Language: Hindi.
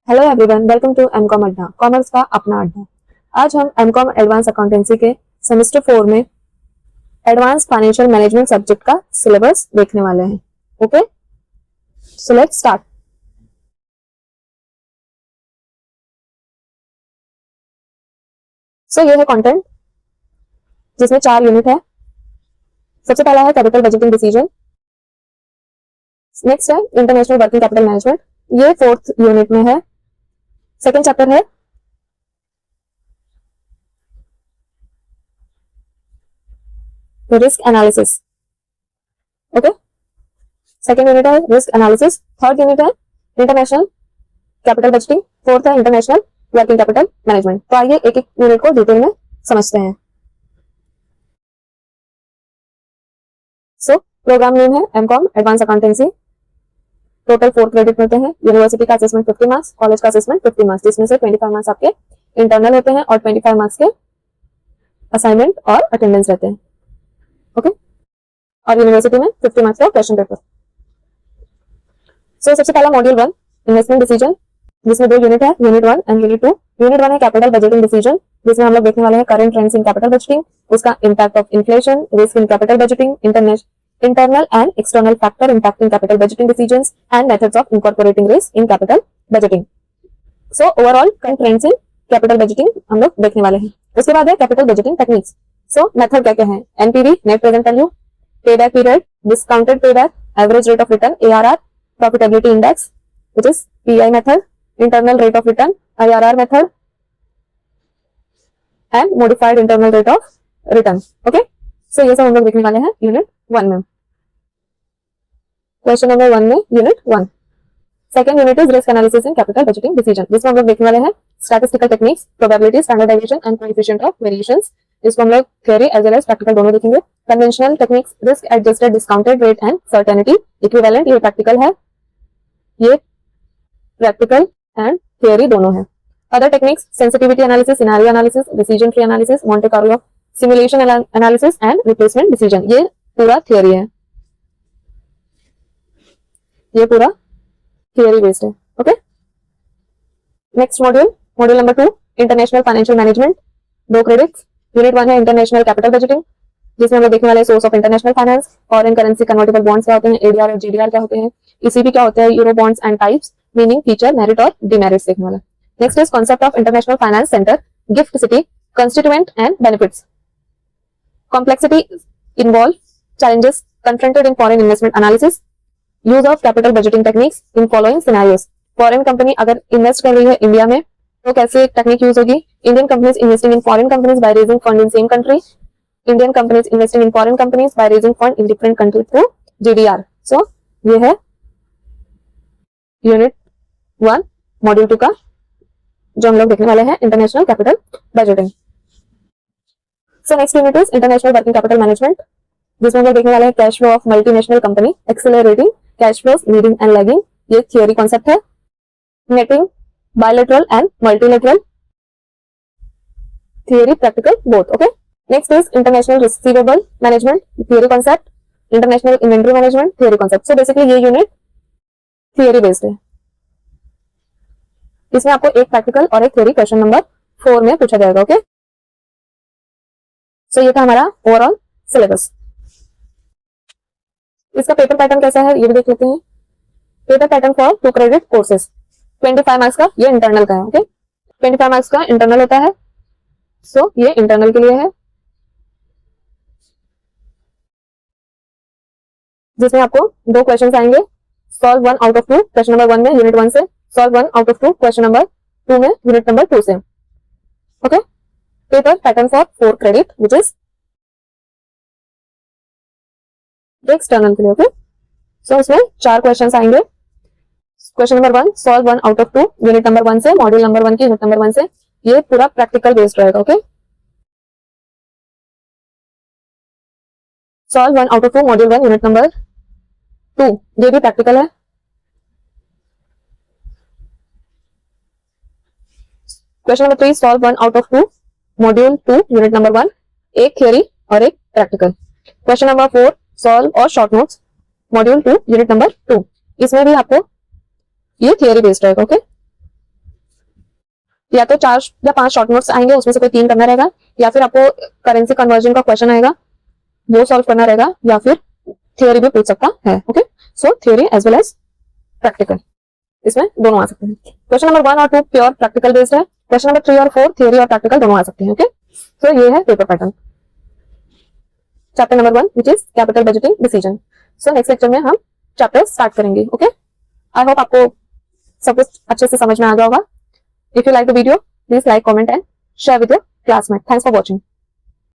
Hello everyone, welcome to MCom Adda, commerce का अपना अड्डा। आज हम एमकॉम एडवांस अकाउंटेंसी के सेमेस्टर 4 में एडवांस फाइनेंशियल मैनेजमेंट सब्जेक्ट का सिलेबस देखने वाले हैं। Okay, so let's start. So ये है कंटेंट जिसमें 4 यूनिट है। सबसे पहला है कैपिटल बजटिंग डिसीजन, नेक्स्ट है इंटरनेशनल वर्किंग कैपिटल मैनेजमेंट, ये 4th यूनिट में है। सेकेंड चैप्टर है risk analysis. Okay, second unit है रिस्क एनालिसिस, थर्ड यूनिट है इंटरनेशनल कैपिटल बजटिंग, फोर्थ है इंटरनेशनल वर्किंग कैपिटल मैनेजमेंट। तो आइए एक एक यूनिट को डिटेल में समझते हैं। सो प्रोग्राम नेम है MCom advance accountancy. Total 4 credit मिलते हैं। यूनिवर्सिटी का असेसमेंट 50 मार्क्स, कॉलेज का असेसमेंट 50 मार्क्स, जिसमें से 25 मार्क्स आपके इंटरनल होते हैं और 25 मार्क्स के असाइनमेंट और अटेंडेंस रहते हैं। ओके, और यूनिवर्सिटी में 50 मार्क्स का क्वेश्चन पेपर। सो सबसे पहला मॉड्यूल 1 इन्वेस्टमेंट डिसीजन, जिसमें 2 यूनिट है, यूनिट 1 एंड यूनिट 2। यूनिट 1 है कैपिटल बजटिंग डिसीजन, जिसमें हम लोग देखने वाले हैं current trends in capital budgeting, उसका impact of inflation, risk in capital budgeting, internal and external factor impacting capital budgeting decisions and methods of incorporating risk in capital budgeting. So overall current trends in capital budgeting हम लोग देखने वाले हैं। उसके बाद है capital budgeting techniques. So method क्या क्या है? NPV net present value, payback period, discounted payback, average rate of return ARR, profitability index which is PI method, internal rate of return IRR method and modified internal rate of return. Okay, so ये सब हम लोग देखने वाले हैं यूनिट 1 में। क्वेश्चन नंबर 1 में unit 1। Second unit is risk analysis in capital budgeting decision, जिसमें हम लोग देखने वाले हैं statistical techniques, probability, standardization and coefficient of variations. इसको हम लोग theory as well as practical दोनों देखेंगे। Conventional techniques, risk adjusted discounted rate and certainty, equivalent, ये प्रैक्टिकल है, ये प्रैक्टिकल एंड थ्योरी दोनों है। Other techniques sensitivity analysis, scenario analysis, decision tree analysis, Monte Carlo simulation analysis and replacement decision, ये पूरा थ्योरी है, ये पूरा थियरी बेस्ड है। Okay, next module, module number 2 international financial management, 2 credits. Unit 1 है इंटरनेशनल कैपिटल बजटिंग, जिसमें हम लोग देखने वाले source of international finance, foreign currency convertible bonds क्या होते हैं, एडीआर और जीडीआर क्या होते हैं, ईसीबी क्या होता है, euro bonds and types, meaning, feature, merit और डिमेरिट्स देखने वाला। Next is concept of international finance centre, gift city, constituent and benefits, complexity involve, challenges confronted in foreign investment analysis, use of capital budgeting techniques in following scenarios. Foreign company अगर इन्वेस्ट कर रही है इंडिया में तो कैसे टेक्निक यूज होगी, Indian companies investing in foreign companies by raising fund in same country, Indian companies investing in foreign companies by raising fund in different country through GDR. So ये है यूनिट 1 मॉड्यूल 2 का, जो हम लोग देखने वाले हैं international capital budgeting. So next unit is international working capital management, जिसमें हम लोग देखने वाले हैं cash flow of multinational company, accelerating cash flows, leading and lagging, ये थियोरी कॉन्सेप्ट है। Netting, bilateral and multilateral, theory practical both. Okay, next is international receivable management, theory concept, international inventory management, theory concept. So basically ये यूनिट थियोरी बेस्ड है, इसमें आपको एक प्रैक्टिकल और एक थियोरी क्वेश्चन नंबर 4 में पूछा जाएगा। ओके, सो ये था हमारा ओवरऑल सिलेबस। इसका पेपर पैटर्न कैसा है ये भी देख लेते हैं। Paper pattern for 2 credit courses, 25 marks का ये इंटरनल का है। ओके, 25 मार्क्स का इंटरनल होता है, सो ये इंटरनल के लिए है, जिसमें आपको 2 क्वेश्चन आएंगे, solve 1 out of 2, question number 1 में यूनिट 1 से, solve 1 out of 2 question number 2 में यूनिट नंबर 2 से। Okay, paper pattern for 4 credit which is external के लिए। ओके, सो इसमें 4 क्वेश्चन आएंगे। Question number 1 solve 1 out of 2 unit number 1 से, मॉड्यूल नंबर 1 की यूनिट नंबर 1 से, ये पूरा प्रैक्टिकल बेस्ड रहेगा। Okay, solve 1 out of 2 module 1 unit number 2, ये भी प्रैक्टिकल है। Question number 3 solve 1 out of 2 module 2 unit number 1, एक थियोरी और एक प्रैक्टिकल। क्वेश्चन नंबर 4 सॉल्व और short notes module 2 unit number 2, इसमें भी आपको ये थियोरी बेस्ड रहेगा। ओके, या तो 4 या 5 शॉर्ट नोट्स आएंगे, उसमें से कोई 3 करना रहेगा, या फिर आपको करेंसी कन्वर्जन का क्वेश्चन आएगा वो सॉल्व करना रहेगा, या फिर थ्योरी भी पूछ सकता है। Okay, so theory as well as practical, इसमें दोनों आ सकते हैं। क्वेश्चन नंबर 1 और 2 प्योर प्रैक्टिकल बेस्ड है, क्वेश्चन नंबर 3 और 4 थ्योरी और प्रैक्टिकल दोनों आ सकते हैं। ओके, सो ये है paper pattern chapter number 1 which is capital budgeting decision. So next lecture में हम चैप्टर स्टार्ट करेंगे। ओके, आई होप आपको सब कुछ अच्छे से समझ में आ गया होगा। If you like the video, please like, comment and share with your classmate. Thanks for watching.